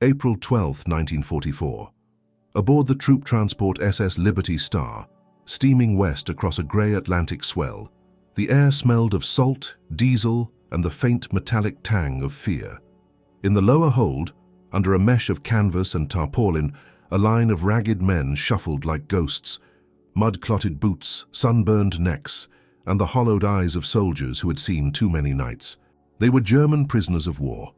April 12, 1944. Aboard the troop transport SS Liberty Star, steaming west across a grey Atlantic swell, the air smelled of salt, diesel, and the faint metallic tang of fear. In the lower hold, under a mesh of canvas and tarpaulin, a line of ragged men shuffled like ghosts, mud-clotted boots, sunburned necks, and the hollowed eyes of soldiers who had seen too many nights. They were German prisoners of war.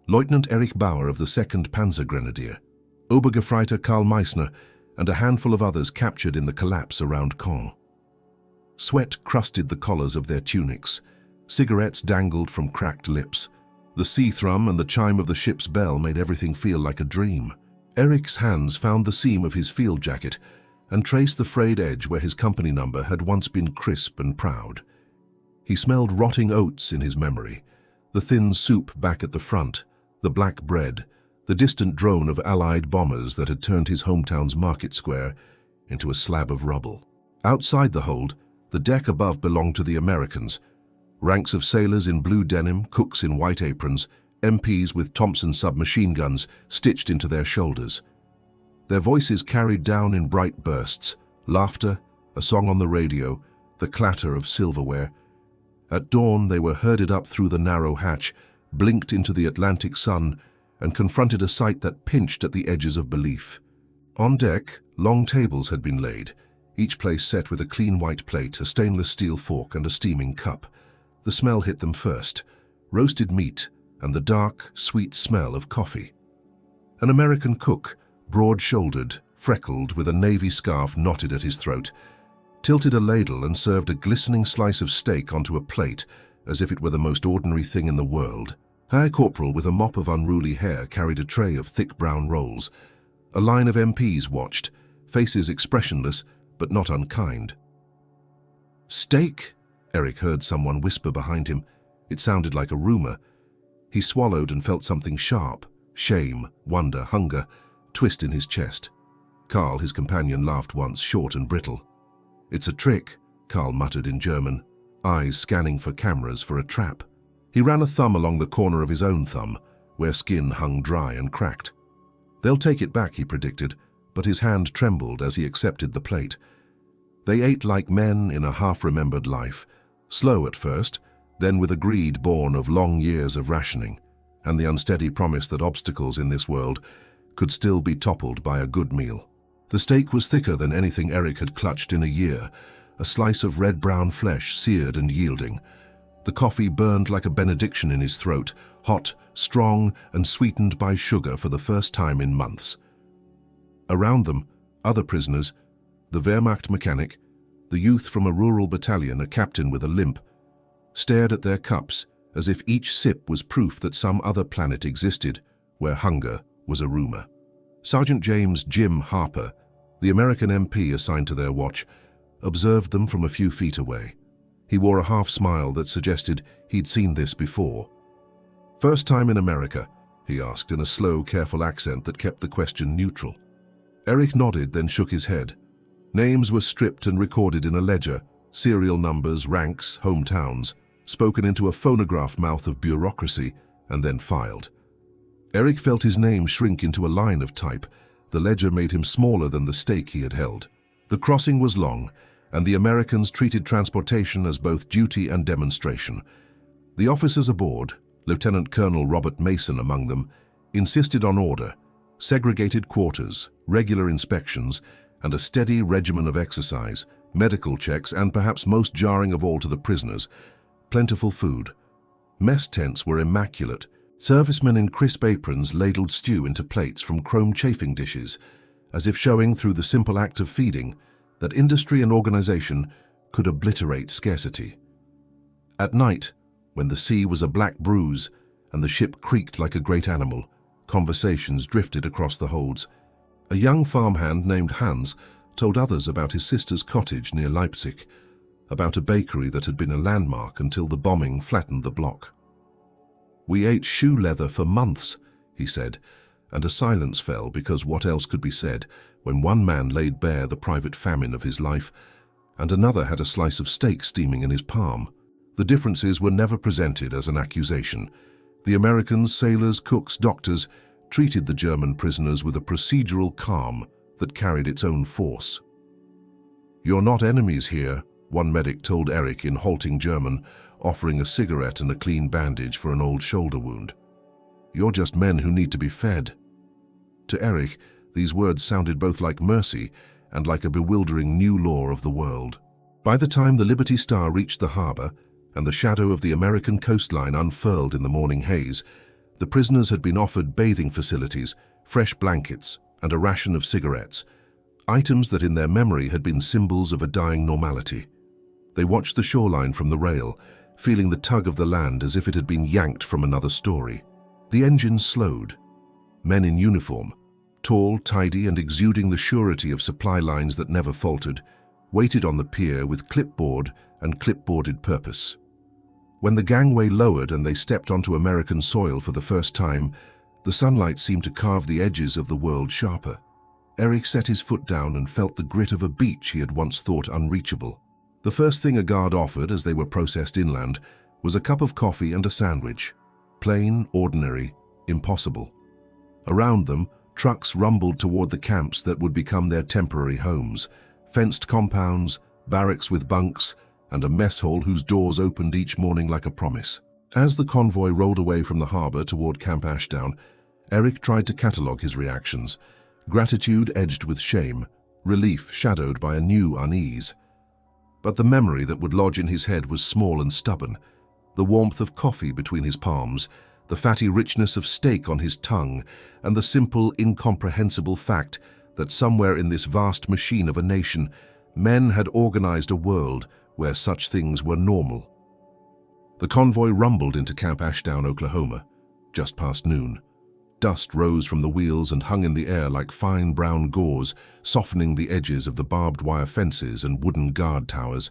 Lieutenant Erich Bauer of the 2nd Panzergrenadier, Obergefreiter Karl Meissner, and a handful of others captured in the collapse around Caen. Sweat crusted the collars of their tunics. Cigarettes dangled from cracked lips. The sea thrum and the chime of the ship's bell made everything feel like a dream. Erich's hands found the seam of his field jacket and traced the frayed edge where his company number had once been crisp and proud. He smelled rotting oats in his memory, the thin soup back at the front, the black bread, the distant drone of Allied bombers that had turned his hometown's market square into a slab of rubble. Outside the hold, the deck above belonged to the Americans. Ranks of sailors in blue denim, cooks in white aprons, MPs with Thompson submachine guns stitched into their shoulders. Their voices carried down in bright bursts, laughter, a song on the radio, the clatter of silverware. At dawn, they were herded up through the narrow hatch, blinked into the Atlantic sun, and confronted a sight that pinched at the edges of belief. On deck, long tables had been laid, each place set with a clean white plate, a stainless steel fork, and a steaming cup. The smell hit them first, roasted meat and the dark, sweet smell of coffee. An American cook, broad-shouldered, freckled, with a navy scarf knotted at his throat, tilted a ladle and served a glistening slice of steak onto a plate as if it were the most ordinary thing in the world. Herr Corporal with a mop of unruly hair carried a tray of thick brown rolls. A line of MPs watched, faces expressionless but not unkind. "Steak?" Erich heard someone whisper behind him. It sounded like a rumor. He swallowed and felt something sharp, shame, wonder, hunger, twist in his chest. Karl, his companion, laughed once, short and brittle. "It's a trick," Karl muttered in German, eyes scanning for cameras for a trap. He ran a thumb along the corner of his own thumb, where skin hung dry and cracked. "They'll take it back," he predicted, but his hand trembled as he accepted the plate. They ate like men in a half-remembered life, slow at first, then with a greed born of long years of rationing, and the unsteady promise that obstacles in this world could still be toppled by a good meal. The steak was thicker than anything Erich had clutched in a year, a slice of red-brown flesh, seared and yielding. The coffee burned like a benediction in his throat, hot, strong, and sweetened by sugar for the first time in months. Around them, other prisoners, the Wehrmacht mechanic, the youth from a rural battalion, a captain with a limp, stared at their cups as if each sip was proof that some other planet existed where hunger was a rumor. Sergeant James "Jim" Harper, the American MP assigned to their watch, observed them from a few feet away. He wore a half-smile that suggested he'd seen this before. "First time in America?" he asked in a slow, careful accent that kept the question neutral. Erich nodded, then shook his head. Names were stripped and recorded in a ledger, serial numbers, ranks, hometowns, spoken into a phonograph mouth of bureaucracy, and then filed. Erich felt his name shrink into a line of type. The ledger made him smaller than the stake he had held. The crossing was long, and the Americans treated transportation as both duty and demonstration. The officers aboard, Lieutenant Colonel Robert Mason among them, insisted on order, segregated quarters, regular inspections, and a steady regimen of exercise, medical checks, and perhaps most jarring of all to the prisoners, plentiful food. Mess tents were immaculate. Servicemen in crisp aprons ladled stew into plates from chrome chafing dishes, as if showing through the simple act of feeding that industry and organization could obliterate scarcity. At night, when the sea was a black bruise and the ship creaked like a great animal, conversations drifted across the holds. A young farmhand named Hans told others about his sister's cottage near Leipzig, about a bakery that had been a landmark until the bombing flattened the block. "We ate shoe leather for months," he said, and a silence fell because what else could be said when one man laid bare the private famine of his life and another had a slice of steak steaming in his palm. The differences were never presented as an accusation. The Americans, sailors, cooks, doctors, treated the German prisoners with a procedural calm that carried its own force. "You're not enemies here," one medic told Eric in halting German, offering a cigarette and a clean bandage for an old shoulder wound. "You're just men who need to be fed." To Eric, these words sounded both like mercy and like a bewildering new law of the world. By the time the Liberty Star reached the harbor and the shadow of the American coastline unfurled in the morning haze, the prisoners had been offered bathing facilities, fresh blankets, and a ration of cigarettes, items that in their memory had been symbols of a dying normality. They watched the shoreline from the rail, feeling the tug of the land as if it had been yanked from another story. The engines slowed. Men in uniform, tall, tidy, and exuding the surety of supply lines that never faltered, waited on the pier with clipboard and clipboarded purpose. When the gangway lowered and they stepped onto American soil for the first time, the sunlight seemed to carve the edges of the world sharper. Eric set his foot down and felt the grit of a beach he had once thought unreachable. The first thing a guard offered as they were processed inland was a cup of coffee and a sandwich. Plain, ordinary, impossible. Around them, trucks rumbled toward the camps that would become their temporary homes, fenced compounds, barracks with bunks, and a mess hall whose doors opened each morning like a promise. As the convoy rolled away from the harbor toward Camp Ashdown, Eric tried to catalogue his reactions. Gratitude edged with shame, relief shadowed by a new unease. But the memory that would lodge in his head was small and stubborn. The warmth of coffee between his palms, the fatty richness of steak on his tongue, and the simple, incomprehensible fact that somewhere in this vast machine of a nation, men had organized a world where such things were normal. The convoy rumbled into Camp Ashdown, Oklahoma, just past noon. Dust rose from the wheels and hung in the air like fine brown gauze, softening the edges of the barbed wire fences and wooden guard towers.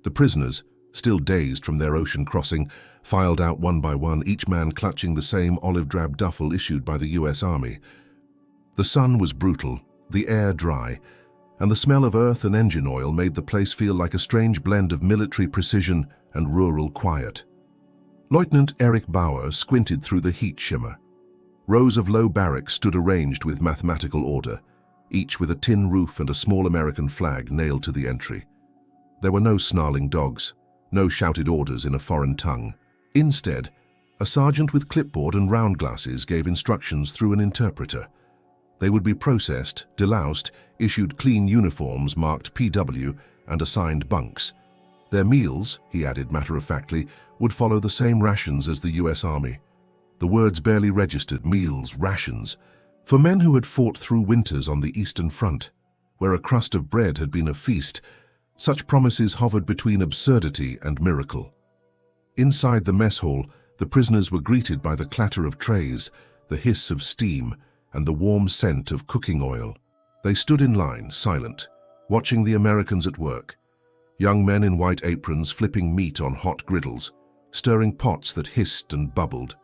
The prisoners, still dazed from their ocean crossing, filed out one by one, each man clutching the same olive-drab duffel issued by the U.S. Army. The sun was brutal, the air dry, and the smell of earth and engine oil made the place feel like a strange blend of military precision and rural quiet. Lieutenant Eric Bauer squinted through the heat shimmer. Rows of low barracks stood arranged with mathematical order, each with a tin roof and a small American flag nailed to the entry. There were no snarling dogs, no shouted orders in a foreign tongue. Instead, a sergeant with clipboard and round glasses gave instructions through an interpreter. They would be processed, deloused, issued clean uniforms marked PW, and assigned bunks. Their meals, he added matter-of-factly, would follow the same rations as the U.S. Army. The words barely registered: meals, rations. For men who had fought through winters on the Eastern Front, where a crust of bread had been a feast, such promises hovered between absurdity and miracle. Inside the mess hall, the prisoners were greeted by the clatter of trays, the hiss of steam, and the warm scent of cooking oil. They stood in line, silent, watching the Americans at work. Young men in white aprons flipping meat on hot griddles, stirring pots that hissed and bubbled.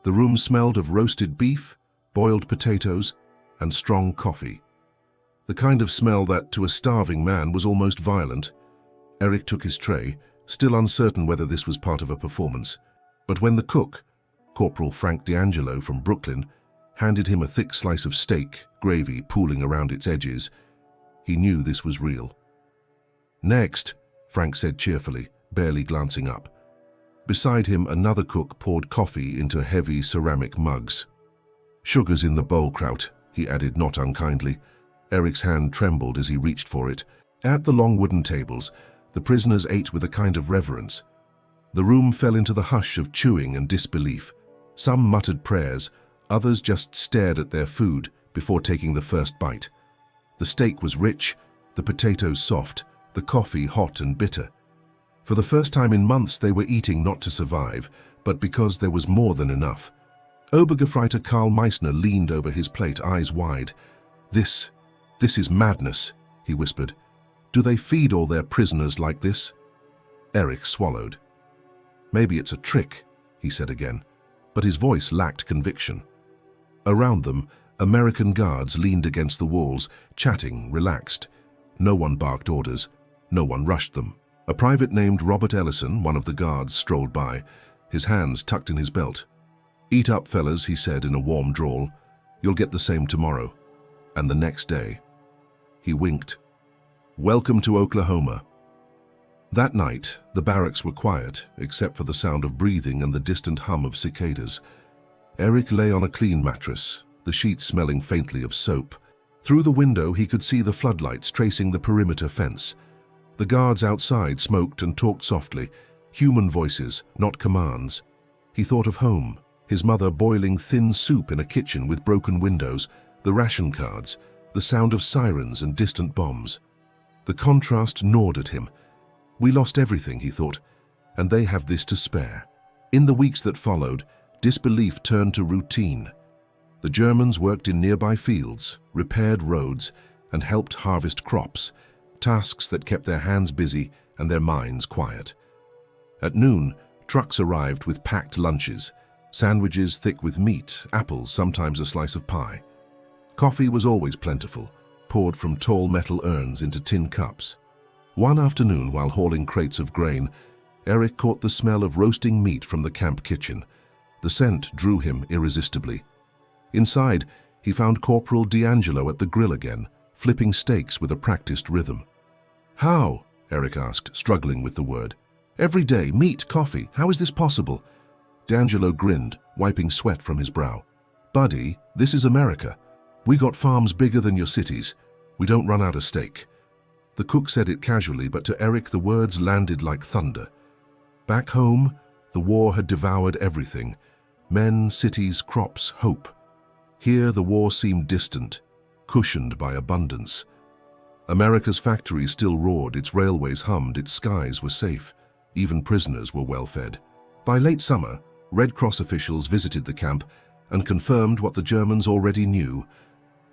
The room smelled of roasted beef, boiled potatoes, and strong coffee. The kind of smell that, to a starving man, was almost violent. Eric took his tray, still uncertain whether this was part of a performance. But when the cook, Corporal Frank D'Angelo from Brooklyn, handed him a thick slice of steak, gravy pooling around its edges, he knew this was real. "Next," Frank said cheerfully, barely glancing up. Beside him, another cook poured coffee into heavy ceramic mugs. "Sugar's in the bowl, Kraut," he added not unkindly. Eric's hand trembled as he reached for it. At the long wooden tables, the prisoners ate with a kind of reverence. The room fell into the hush of chewing and disbelief. Some muttered prayers, others just stared at their food before taking the first bite. The steak was rich, the potatoes soft, the coffee hot and bitter. For the first time in months, they were eating not to survive, but because there was more than enough. Obergefreiter Karl Meissner leaned over his plate, eyes wide. This is madness," he whispered. "Do they feed all their prisoners like this?" Eric swallowed. "Maybe it's a trick," he said again, but his voice lacked conviction. Around them, American guards leaned against the walls, chatting, relaxed. No one barked orders. No one rushed them. A private named Robert Ellison, one of the guards, strolled by, his hands tucked in his belt. "Eat up, fellas," he said in a warm drawl. "You'll get the same tomorrow." And the next day. He winked. "Welcome to Oklahoma." That night, the barracks were quiet, except for the sound of breathing and the distant hum of cicadas. Eric lay on a clean mattress, the sheets smelling faintly of soap. Through the window, he could see the floodlights tracing the perimeter fence. The guards outside smoked and talked softly, human voices, not commands. He thought of home, his mother boiling thin soup in a kitchen with broken windows, the ration cards, the sound of sirens and distant bombs. The contrast gnawed at him. We lost everything, he thought, and they have this to spare. In the weeks that followed, disbelief turned to routine. The Germans worked in nearby fields, repaired roads, and helped harvest crops, tasks that kept their hands busy and their minds quiet. At noon, trucks arrived with packed lunches, sandwiches thick with meat, apples, sometimes a slice of pie. Coffee was always plentiful, poured from tall metal urns into tin cups. One afternoon, while hauling crates of grain, Eric caught the smell of roasting meat from the camp kitchen. The scent drew him irresistibly. Inside, he found Corporal D'Angelo at the grill again, flipping steaks with a practiced rhythm. "How?" Eric asked, struggling with the word. "Every day, meat, coffee. How is this possible?" D'Angelo grinned, wiping sweat from his brow. "Buddy, this is America. We got farms bigger than your cities. We don't run out of steak." The cook said it casually, but to Eric the words landed like thunder. Back home, the war had devoured everything. Men, cities, crops, hope. Here the war seemed distant, cushioned by abundance. America's factories still roared, its railways hummed, its skies were safe. Even prisoners were well fed. By late summer, Red Cross officials visited the camp and confirmed what the Germans already knew.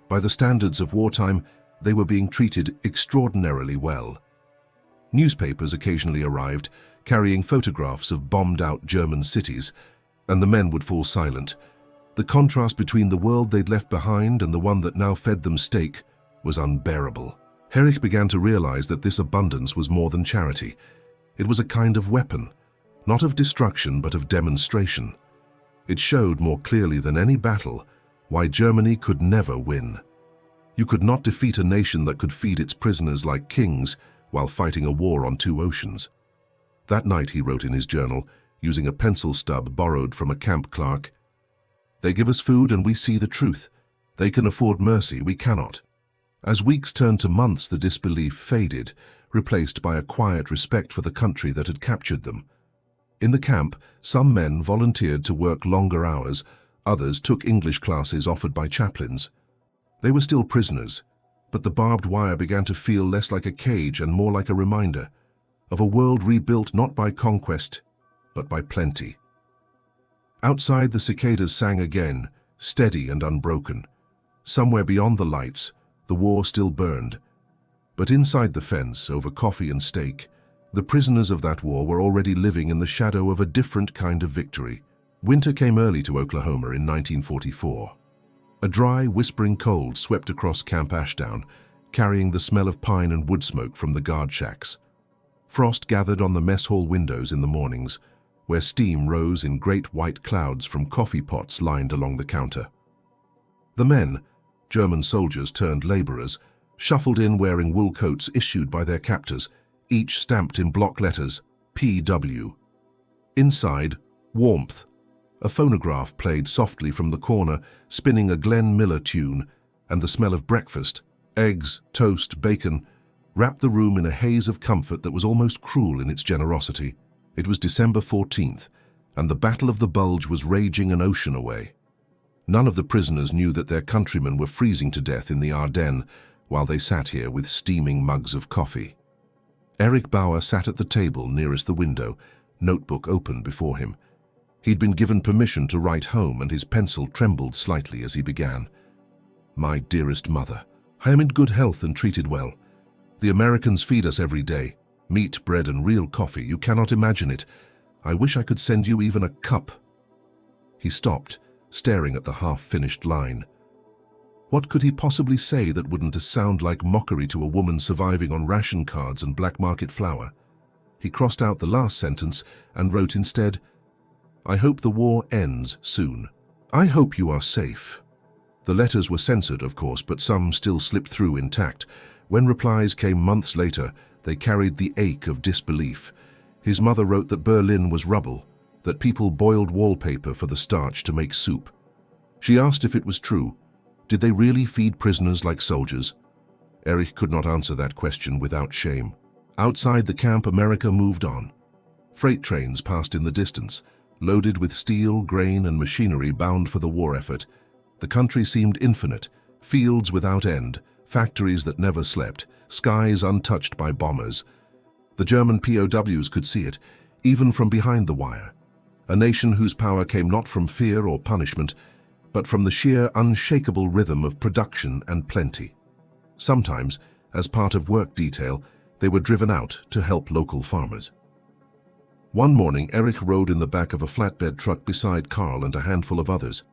By the standards of wartime, they were being treated extraordinarily well. Newspapers occasionally arrived, carrying photographs of bombed-out German cities, and the men would fall silent. The contrast between the world they'd left behind and the one that now fed them steak was unbearable. Eric began to realize that this abundance was more than charity. It was a kind of weapon, not of destruction but of demonstration. It showed more clearly than any battle why Germany could never win. You could not defeat a nation that could feed its prisoners like kings while fighting a war on two oceans. That night, he wrote in his journal, using a pencil stub borrowed from a camp clerk, "They give us food and we see the truth. They can afford mercy, we cannot." As weeks turned to months, the disbelief faded, replaced by a quiet respect for the country that had captured them. In the camp, some men volunteered to work longer hours, others took English classes offered by chaplains. They were still prisoners, but the barbed wire began to feel less like a cage and more like a reminder of a world rebuilt not by conquest, but by plenty. Outside, the cicadas sang again, steady and unbroken. Somewhere beyond the lights, the war still burned. But inside the fence, over coffee and steak, the prisoners of that war were already living in the shadow of a different kind of victory. Winter came early to Oklahoma in 1944. A dry, whispering cold swept across Camp Ashdown, carrying the smell of pine and wood smoke from the guard shacks. Frost gathered on the mess hall windows in the mornings, where steam rose in great white clouds from coffee pots lined along the counter. The men, German soldiers turned laborers, shuffled in wearing wool coats issued by their captors, each stamped in block letters, PW. Inside, warmth. A phonograph played softly from the corner, spinning a Glenn Miller tune, and the smell of breakfast, eggs, toast, bacon, wrapped the room in a haze of comfort that was almost cruel in its generosity. It was December 14th, and the Battle of the Bulge was raging an ocean away. None of the prisoners knew that their countrymen were freezing to death in the Ardennes while they sat here with steaming mugs of coffee. Eric Bauer sat at the table nearest the window, notebook open before him. He'd been given permission to write home, and his pencil trembled slightly as he began. "My dearest mother, I am in good health and treated well. The Americans feed us every day. Meat, bread, and real coffee. You cannot imagine it. I wish I could send you even a cup." He stopped, staring at the half-finished line. What could he possibly say that wouldn't sound like mockery to a woman surviving on ration cards and black market flour? He crossed out the last sentence and wrote instead, I hope the war ends soon. I hope you are safe. The letters were censored, of course, but some still slipped through intact. When replies came months later, they carried the ache of disbelief. His mother wrote that Berlin was rubble, that people boiled wallpaper for the starch to make soup. She asked if it was true. Did they really feed prisoners like soldiers? Erich could not answer that question without shame. Outside the camp, America moved on. Freight trains passed in the distance, loaded with steel, grain, and machinery bound for the war effort. The country seemed infinite, fields without end, factories that never slept, skies untouched by bombers. The German POWs could see it, even from behind the wire. A nation whose power came not from fear or punishment, but from the sheer unshakable rhythm of production and plenty. Sometimes, as part of work detail, they were driven out to help local farmers. One morning, Erich rode in the back of a flatbed truck beside Karl and a handful of others.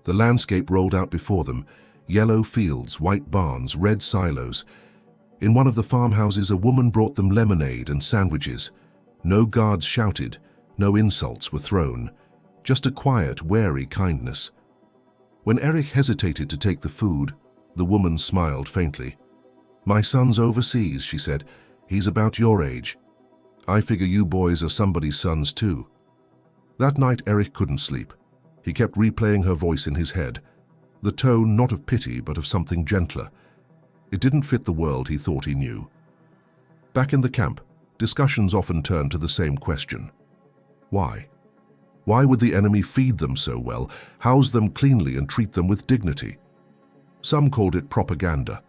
The landscape rolled out before them, yellow fields, white barns, red silos. In one of the farmhouses, a woman brought them lemonade and sandwiches. No guards shouted, no insults were thrown, just a quiet, wary kindness. When Erich hesitated to take the food, the woman smiled faintly. "My son's overseas," she said. "He's about your age. I figure you boys are somebody's sons too." That night, Erich couldn't sleep. He kept replaying her voice in his head, the tone not of pity but of something gentler. It didn't fit the world he thought he knew. Back in the camp, discussions often turned to the same question. Why? Why would the enemy feed them so well, house them cleanly and treat them with dignity? Some called it propaganda,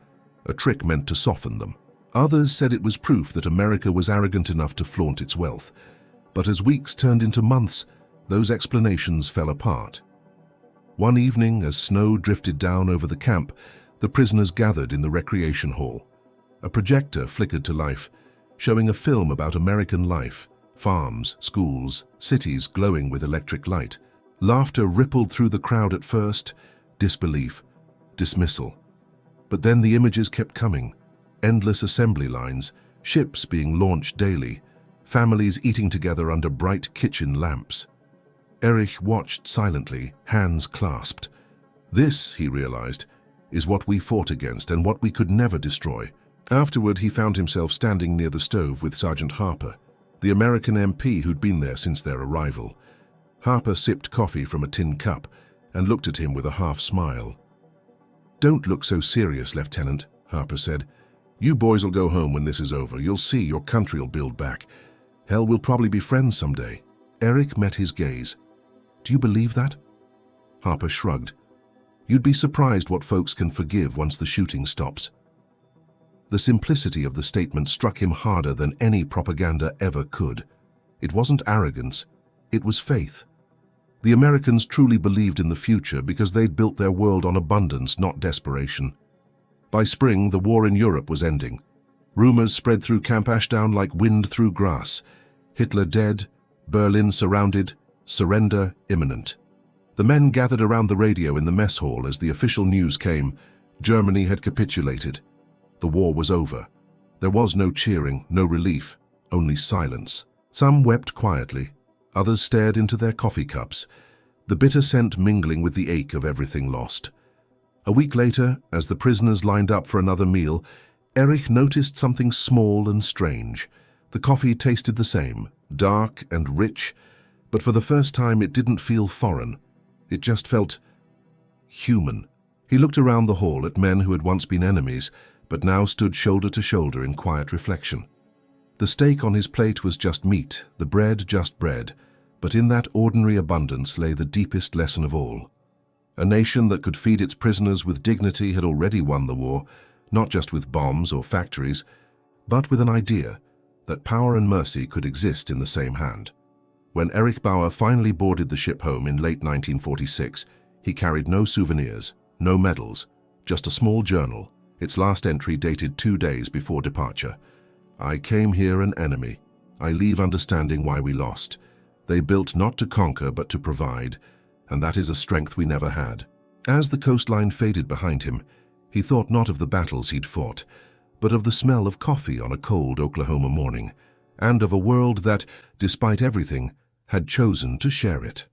a trick meant to soften them. Others said it was proof that America was arrogant enough to flaunt its wealth. But as weeks turned into months, those explanations fell apart. One evening, as snow drifted down over the camp, the prisoners gathered in the recreation hall. A projector flickered to life, showing a film about American life, farms, schools, cities glowing with electric light. Laughter rippled through the crowd at first, disbelief, dismissal. But then the images kept coming. Endless assembly lines, ships being launched daily, families eating together under bright kitchen lamps. Erich watched silently, hands clasped. This, he realized, is what we fought against and what we could never destroy. Afterward, he found himself standing near the stove with Sergeant Harper, the American MP who'd been there since their arrival. Harper sipped coffee from a tin cup and looked at him with a half smile. "Don't look so serious, Lieutenant," Harper said. "You boys will go home when this is over. You'll see your country will build back. Hell, we'll probably be friends someday." Erich met his gaze. "Do you believe that?" Harper shrugged. "You'd be surprised what folks can forgive once the shooting stops." The simplicity of the statement struck him harder than any propaganda ever could. It wasn't arrogance, it was faith. The Americans truly believed in the future because they'd built their world on abundance, not desperation. By spring, the war in Europe was ending. Rumors spread through Camp Ashdown like wind through grass. Hitler dead, Berlin surrounded, surrender imminent. The men gathered around the radio in the mess hall as the official news came. Germany had capitulated. The war was over. There was no cheering, no relief, only silence. Some wept quietly. Others stared into their coffee cups, the bitter scent mingling with the ache of everything lost. A week later, as the prisoners lined up for another meal, Erich noticed something small and strange. The coffee tasted the same, dark and rich, but for the first time it didn't feel foreign. It just felt human. He looked around the hall at men who had once been enemies, but now stood shoulder to shoulder in quiet reflection. The steak on his plate was just meat, the bread just bread, but in that ordinary abundance lay the deepest lesson of all. A nation that could feed its prisoners with dignity had already won the war, not just with bombs or factories, but with an idea that power and mercy could exist in the same hand. When Erich Bauer finally boarded the ship home in late 1946, he carried no souvenirs, no medals, just a small journal, its last entry dated 2 days before departure. "I came here an enemy. I leave understanding why we lost. They built not to conquer but to provide, and that is a strength we never had." As the coastline faded behind him, he thought not of the battles he'd fought, but of the smell of coffee on a cold Oklahoma morning, and of a world that, despite everything, had chosen to share it.